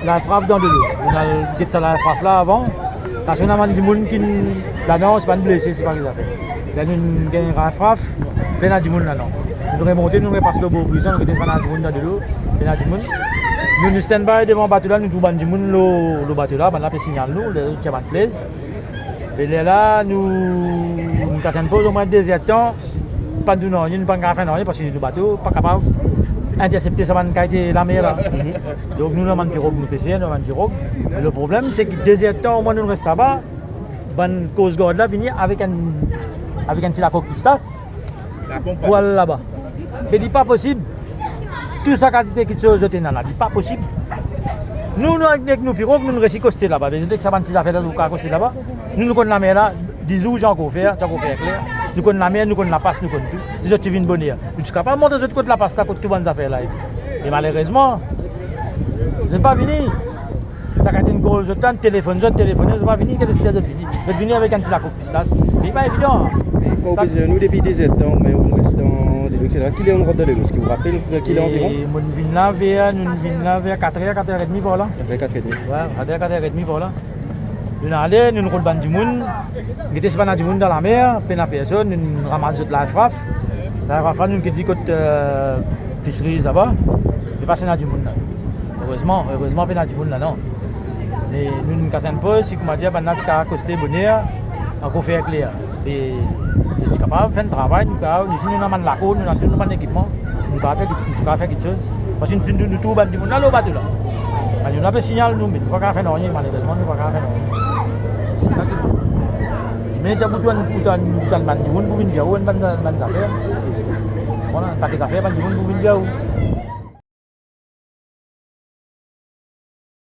la frappe dans de l'eau. On a dit ça la frappe là avant. Parce qu'on a des gens qui là non, c'est pas une blessé, c'est pas ce qu'ils ont fait. Là nous gagnons la frappe, puis on a des gens là non. Nous remontons, nous repassons le beau prison, nous descendons des gens dans de l'eau, puis on a des gens. Nous stand by devant le bateau là, nous trouvons des gens le bateau là, on a fait signal nous, le qui a de flaise. Et là, nous cassons une pause au moins 2 heures de temps. Pas de non, nous ne pouvons pas faire rien parce que le bateau n'est pas capable d'intercepter ça qui a été la mer là. Donc nous avons un pirogue, nous PCR, nous avons un pirogue. Le problème c'est que 2 heures de temps au moins nous restons là-bas. Bonne cause garde là venir avec un petit lac pistas. Pour aller là-bas. Et dit pas possible. Tout ça qui a été jeté dans là, dit pas possible. Nous avec nos pirogues, nous restons costés là-bas. Dès que ça va une petite affaire là, nous costés là-bas. Nous connaissons la mer là, 10 jours j'ai encore fait clair. Nous connaissons la mer, nous connaissons la passe, nous connaissons tout. Les autres viennent bonheur. Nous sommes capables de monter de côté la passe là, côté bonnes affaires là. Et malheureusement, je ne pas venir. Ça a été une grosse temps, téléphone, je ne pas venir, qu'est-ce que c'est de venir? Je venir avec un petit lac de pistas. C'est pas évident. Nous depuis 10 ans, mais on reste en de etc. Qui est en route de l'eau? Est-ce que vous vous rappelez qu'il est environ? Nous venons là vers 4h, 4h30 voilà. Vers 4h30. Ouais, 4h, 4h30 voilà. Nous allons, nous roulons du monde, nous sommes du monde dans la mer, puis la personne, nous ramassons de la frappe. La frappe, nous dit côté pisserie là-bas, nous passons dans du monde. Heureusement, puis dans du monde là non. Et nous nous cassons pas, si comme dit, nous avons accosté bonheur, encore fait clair. Et nous sommes capables de faire un travail, nous avons un laco, nous avons un équipement, nous sommes capables de faire quelque chose. Parce que nous trouvons du monde là, le bateau là. Nous avons un signal, nous ne pouvons pas faire rien, malheureusement, nous ne pouvons pas faire rien. Mais tu as besoin de pour venir, on va faire. Voilà, pas des affaires, on va venir.